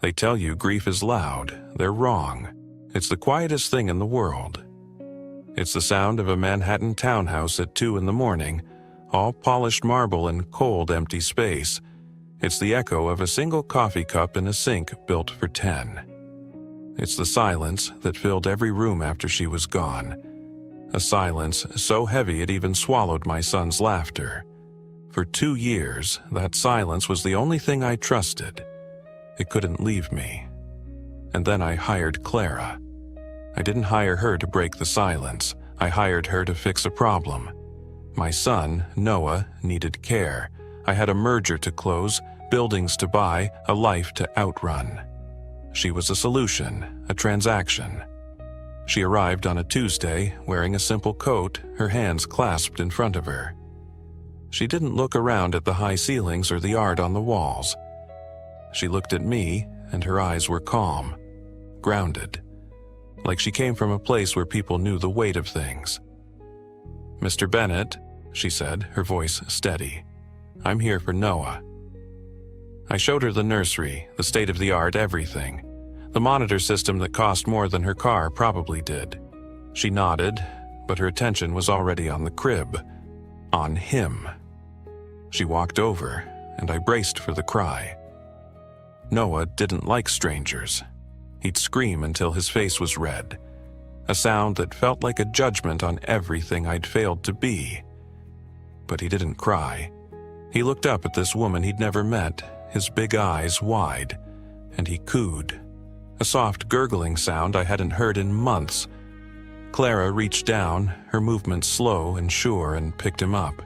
They tell you grief is loud. They're wrong. It's the quietest thing in the world. It's the sound of a Manhattan townhouse at 2 in the morning, all polished marble and cold, empty space. It's the echo of a single coffee cup in a sink built for 10. It's the silence that filled every room after she was gone. A silence so heavy it even swallowed my son's laughter. For 2 years, that silence was the only thing I trusted. It couldn't leave me. And then I hired Clara. I didn't hire her to break the silence. I hired her to fix a problem. My son, Noah, needed care. I had a merger to close, buildings to buy, a life to outrun. She was a solution, a transaction. She arrived on a Tuesday, wearing a simple coat, her hands clasped in front of her. She didn't look around at the high ceilings or the art on the walls. She looked at me, and her eyes were calm, grounded, like she came from a place where people knew the weight of things. "Mr. Bennett," she said, her voice steady, "I'm here for Noah." I showed her the nursery, the state-of-the-art everything. The monitor system that cost more than her car probably did. She nodded, but her attention was already on the crib, on him. She walked over, and I braced for the cry. Noah didn't like strangers. He'd scream until his face was red, a sound that felt like a judgment on everything I'd failed to be. But he didn't cry. He looked up at this woman he'd never met, his big eyes wide, and he cooed. A soft gurgling sound I hadn't heard in months. Clara reached down, her movements slow and sure, and picked him up.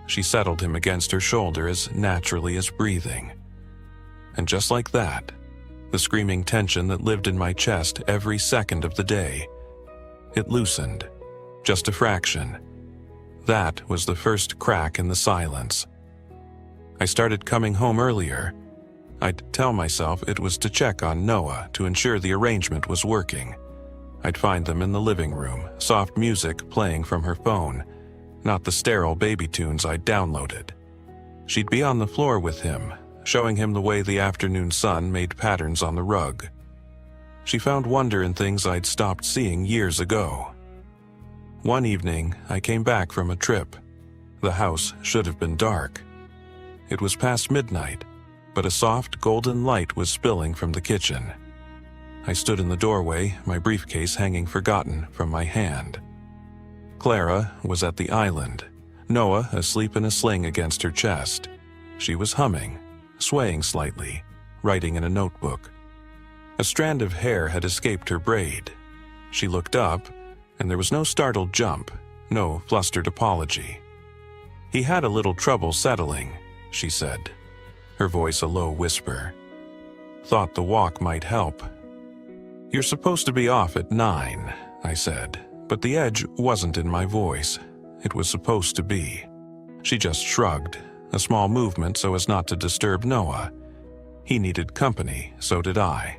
She settled him against her shoulder as naturally as breathing. And just like that, the screaming tension that lived in my chest every second of the day, it loosened, just a fraction. That was the first crack in the silence. I started coming home earlier. I'd tell myself it was to check on Noah, to ensure the arrangement was working. I'd find them in the living room, soft music playing from her phone, not the sterile baby tunes I'd downloaded. She'd be on the floor with him, showing him the way the afternoon sun made patterns on the rug. She found wonder in things I'd stopped seeing years ago. One evening, I came back from a trip. The house should have been dark. It was past midnight, but a soft golden light was spilling from the kitchen. I stood in the doorway, my briefcase hanging forgotten from my hand. Clara was at the island, Noah asleep in a sling against her chest. She was humming, swaying slightly, writing in a notebook. A strand of hair had escaped her braid. She looked up, and there was no startled jump, no flustered apology. "He had a little trouble settling," she said, her voice a low whisper. "Thought the walk might help." "You're supposed to be off at 9, I said, but the edge wasn't in my voice. It was supposed to be. She just shrugged, a small movement so as not to disturb Noah. He needed company, so did I.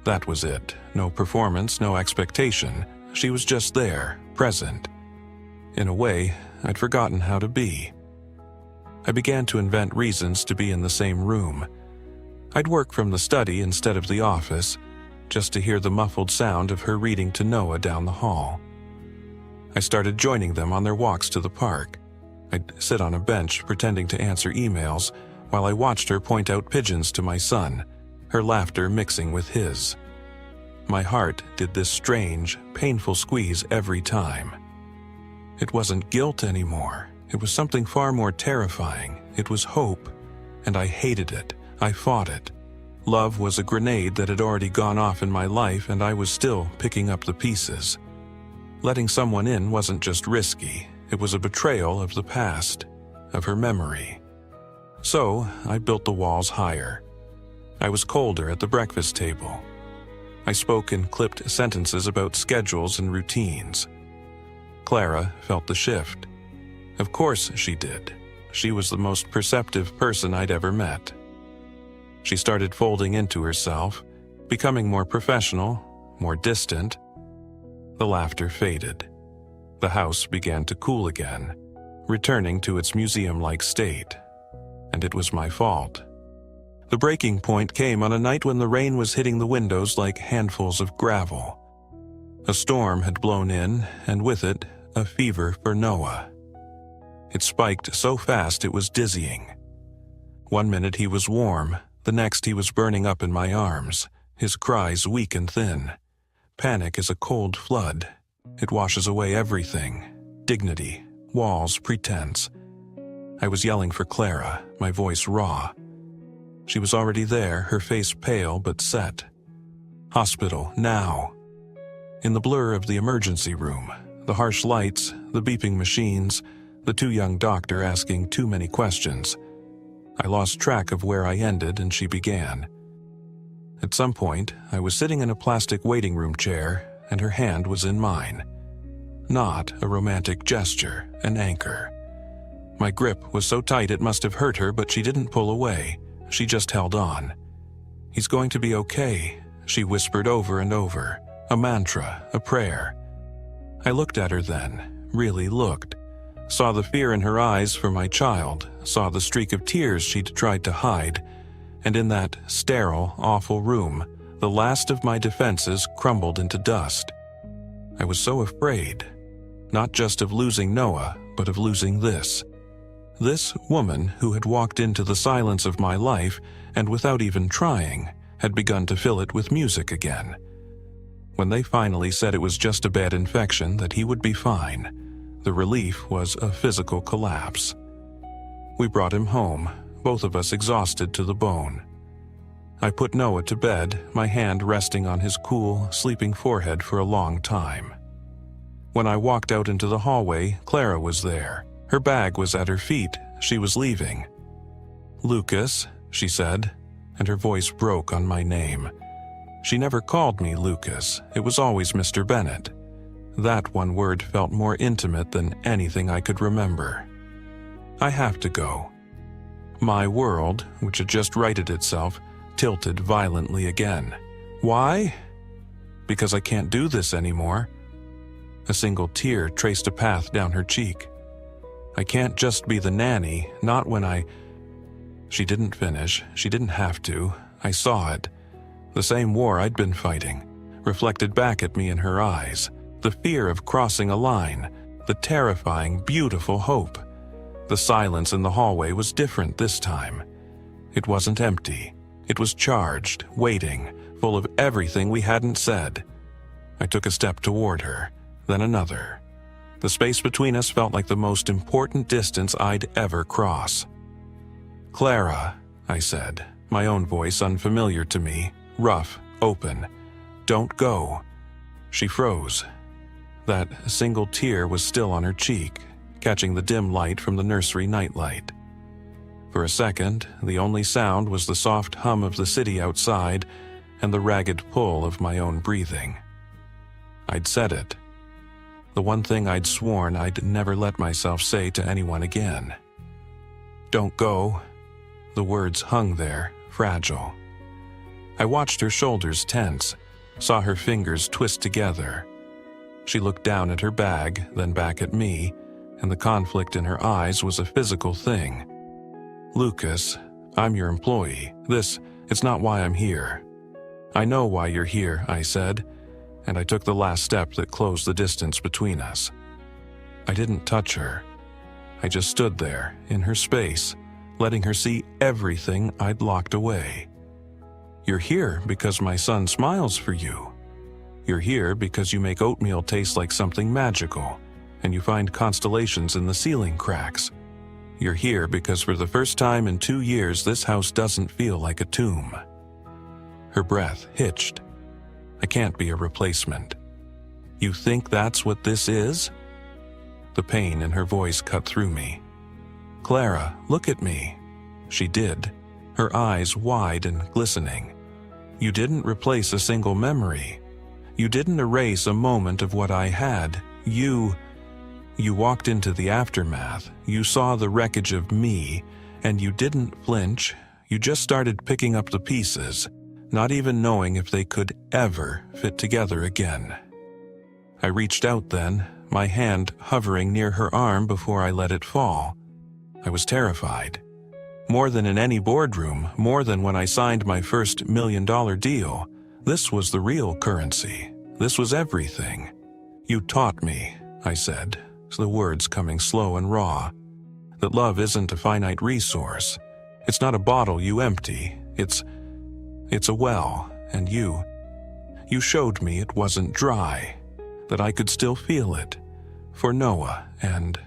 That was it. No performance, no expectation. She was just there, present. In a way, I'd forgotten how to be. I began to invent reasons to be in the same room. I'd work from the study instead of the office, just to hear the muffled sound of her reading to Noah down the hall. I started joining them on their walks to the park. I'd sit on a bench pretending to answer emails while I watched her point out pigeons to my son, her laughter mixing with his. My heart did this strange, painful squeeze every time. It wasn't guilt anymore. It was something far more terrifying. It was hope, and I hated it. I fought it. Love was a grenade that had already gone off in my life, and I was still picking up the pieces. Letting someone in wasn't just risky. It was a betrayal of the past, of her memory. So I built the walls higher. I was colder at the breakfast table. I spoke in clipped sentences about schedules and routines. Clara felt the shift. Of course she did. She was the most perceptive person I'd ever met. She started folding into herself, becoming more professional, more distant. The laughter faded. The house began to cool again, returning to its museum-like state. And it was my fault. The breaking point came on a night when the rain was hitting the windows like handfuls of gravel. A storm had blown in, and with it, a fever for Noah. It spiked so fast it was dizzying. One minute he was warm, the next he was burning up in my arms, his cries weak and thin. Panic is a cold flood. It washes away everything. Dignity, walls, pretense. I was yelling for Clara, my voice raw. She was already there, her face pale but set. Hospital, now. In the blur of the emergency room, the harsh lights, the beeping machines, the too young doctor asking too many questions. I lost track of where I ended and she began. At some point, I was sitting in a plastic waiting room chair, and her hand was in mine. Not a romantic gesture, an anchor. My grip was so tight it must have hurt her, but she didn't pull away. She just held on. "He's going to be okay," she whispered over and over, a mantra, a prayer. I looked at her then, really looked. Saw the fear in her eyes for my child, saw the streak of tears she'd tried to hide, and in that sterile, awful room, the last of my defenses crumbled into dust. I was so afraid, not just of losing Noah, but of losing this. This woman who had walked into the silence of my life and without even trying, had begun to fill it with music again. When they finally said it was just a bad infection, that he would be fine, the relief was a physical collapse. We brought him home, both of us exhausted to the bone. I put Noah to bed, my hand resting on his cool, sleeping forehead for a long time. When I walked out into the hallway, Clara was there. Her bag was at her feet. She was leaving. "Lucas," she said, and her voice broke on my name. She never called me Lucas. It was always Mr. Bennett. That one word felt more intimate than anything I could remember. I have to go. My world, which had just righted itself, tilted violently again. Why? Because I can't do this anymore. A single tear traced a path down her cheek. I can't just be the nanny, not when I... She didn't finish. She didn't have to. I saw it. The same war I'd been fighting, reflected back at me in her eyes. The fear of crossing a line, the terrifying, beautiful hope. The silence in the hallway was different this time. It wasn't empty. It was charged, waiting, full of everything we hadn't said. I took a step toward her, then another. The space between us felt like the most important distance I'd ever cross. "Clara," I said, my own voice unfamiliar to me, rough, open. "Don't go." She froze. That single tear was still on her cheek, catching the dim light from the nursery nightlight. For a second, the only sound was the soft hum of the city outside and the ragged pull of my own breathing. I'd said it. The one thing I'd sworn I'd never let myself say to anyone again. "Don't go." The words hung there, fragile. I watched her shoulders tense, saw her fingers twist together. She looked down at her bag, then back at me, and the conflict in her eyes was a physical thing. "Lucas, I'm your employee. It's not why I'm here." "I know why you're here," I said, and I took the last step that closed the distance between us. I didn't touch her. I just stood there, in her space, letting her see everything I'd locked away. "You're here because my son smiles for you. You're here because you make oatmeal taste like something magical, and you find constellations in the ceiling cracks. You're here because for the first time in 2 years this house doesn't feel like a tomb." Her breath hitched. "I can't be a replacement." "You think that's what this is?" The pain in her voice cut through me. "Clara, look at me." She did, her eyes wide and glistening. "You didn't replace a single memory. You didn't erase a moment of what I had. You walked into the aftermath. You saw the wreckage of me, and you didn't flinch. You just started picking up the pieces, not even knowing if they could ever fit together again." I reached out then, my hand hovering near her arm before I let it fall. I was terrified. More than in any boardroom, more than when I signed my first $1 million deal, this was the real currency. This was everything. You taught me, I said, the words coming slow and raw, that love isn't a finite resource. It's not a bottle you empty. It's a well, and you showed me it wasn't dry, that I could still feel it, for Noah and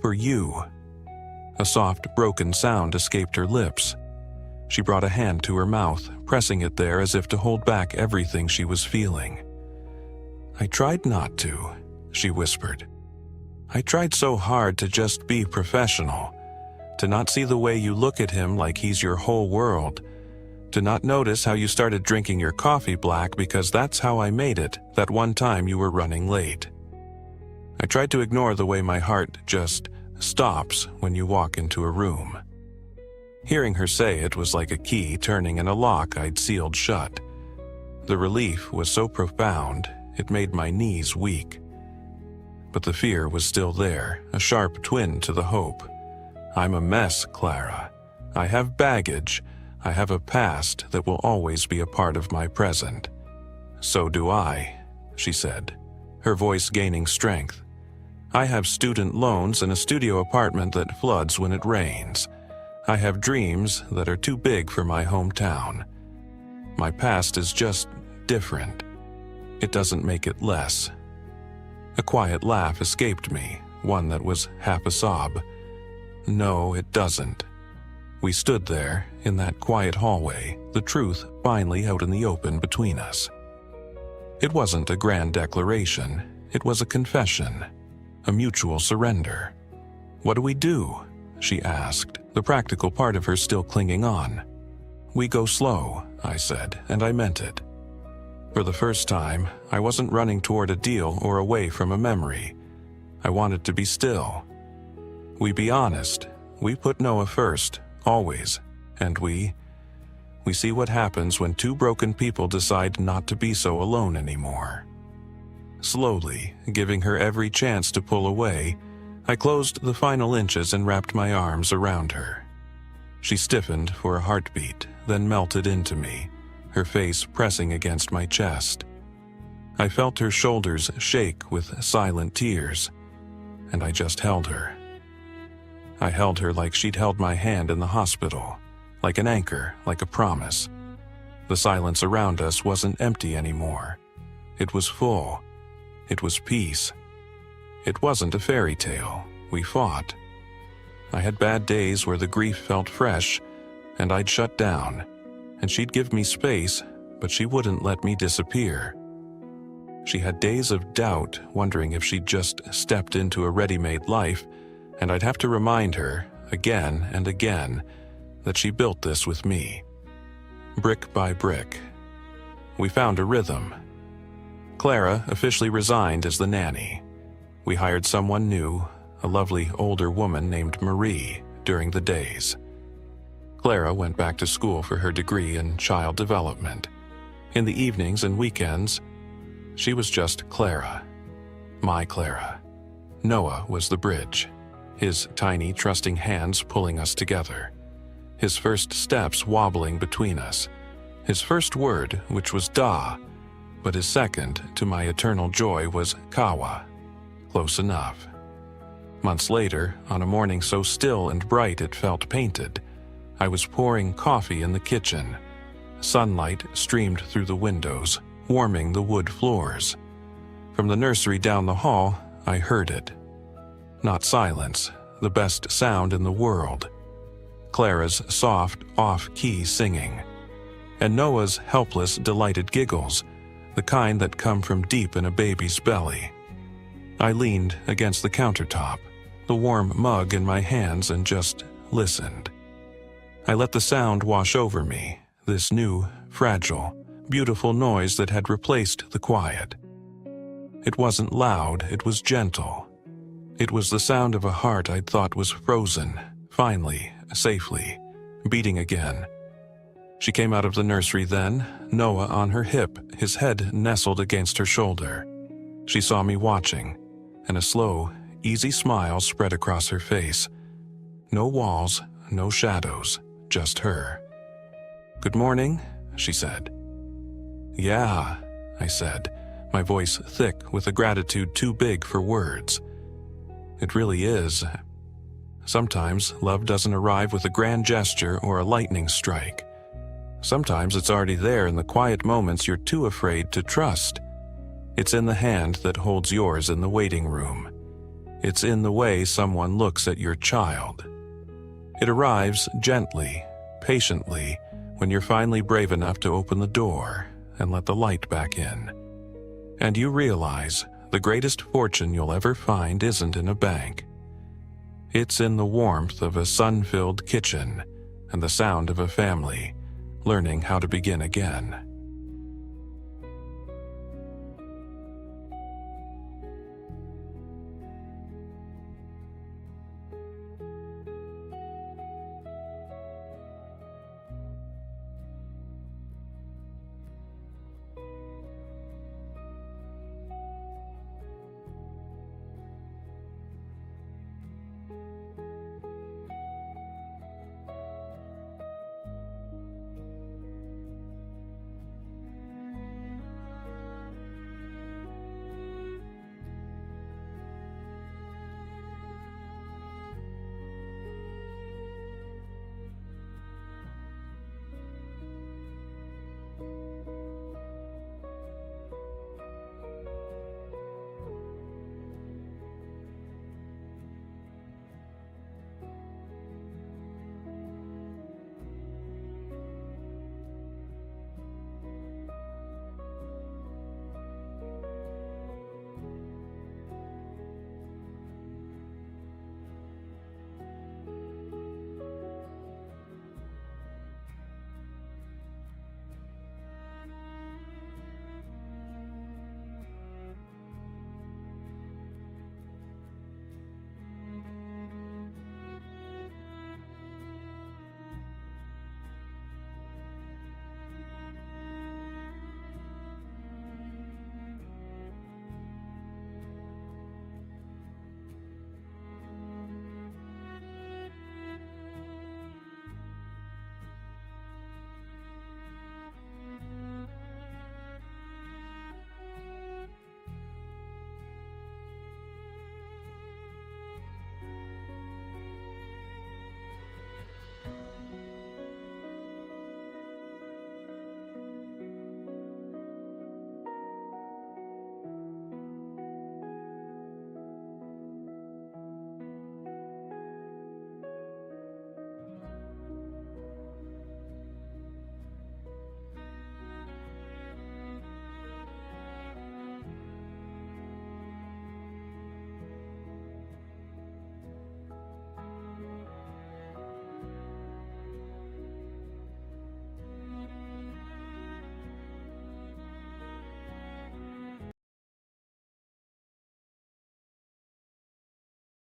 for you. A soft, broken sound escaped her lips. She brought a hand to her mouth, pressing it there as if to hold back everything she was feeling. I tried not to, she whispered. I tried so hard to just be professional, to not see the way you look at him like he's your whole world, to not notice how you started drinking your coffee black because that's how I made it that one time you were running late. I tried to ignore the way my heart just stops when you walk into a room. Hearing her say it was like a key turning in a lock I'd sealed shut. The relief was so profound, it made my knees weak. But the fear was still there, a sharp twin to the hope. I'm a mess, Clara. I have baggage. I have a past that will always be a part of my present. So do I, she said, her voice gaining strength. I have student loans and a studio apartment that floods when it rains. I have dreams that are too big for my hometown. My past is just different. It doesn't make it less. A quiet laugh escaped me, one that was half a sob. No, it doesn't. We stood there, in that quiet hallway, the truth finally out in the open between us. It wasn't a grand declaration. It was a confession, a mutual surrender. What do we do? She asked, the practical part of her still clinging on. We go slow, I said, and I meant it. For the first time, I wasn't running toward a deal or away from a memory. I wanted to be still. We be honest. We put Noah first, always, and we see what happens when two broken people decide not to be so alone anymore. Slowly, giving her every chance to pull away, I closed the final inches and wrapped my arms around her. She stiffened for a heartbeat, then melted into me, her face pressing against my chest. I felt her shoulders shake with silent tears, and I just held her. I held her like she'd held my hand in the hospital, like an anchor, like a promise. The silence around us wasn't empty anymore. It was full. It was peace. It wasn't a fairy tale. We fought. I had bad days where the grief felt fresh, and I'd shut down, and she'd give me space, but she wouldn't let me disappear. She had days of doubt, wondering if she'd just stepped into a ready-made life, and I'd have to remind her, again and again, that she built this with me. Brick by brick. We found a rhythm. Clara officially resigned as the nanny. We hired someone new, a lovely older woman named Marie, during the days. Clara went back to school for her degree in child development. In the evenings and weekends, she was just Clara. My Clara. Noah was the bridge, his tiny, trusting hands pulling us together. His first steps wobbling between us. His first word, which was da, but his second, to my eternal joy, was kawa. Close enough. Months later, on a morning so still and bright it felt painted, I was pouring coffee in the kitchen. Sunlight streamed through the windows, warming the wood floors. From the nursery down the hall, I heard it. Not silence, the best sound in the world. Clara's soft, off-key singing, and Noah's helpless, delighted giggles, the kind that come from deep in a baby's belly. I leaned against the countertop, the warm mug in my hands, and just listened. I let the sound wash over me, this new, fragile, beautiful noise that had replaced the quiet. It wasn't loud, it was gentle. It was the sound of a heart I'd thought was frozen, finally, safely, beating again. She came out of the nursery then, Noah on her hip, his head nestled against her shoulder. She saw me watching, and a slow, easy smile spread across her face. No walls, no shadows, just her. "Good morning," she said. "Yeah," I said, my voice thick with a gratitude too big for words. It really is. Sometimes love doesn't arrive with a grand gesture or a lightning strike. Sometimes it's already there in the quiet moments you're too afraid to trust. It's in the hand that holds yours in the waiting room. It's in the way someone looks at your child. It arrives gently, patiently, when you're finally brave enough to open the door and let the light back in. And you realize the greatest fortune you'll ever find isn't in a bank. It's in the warmth of a sun-filled kitchen and the sound of a family learning how to begin again.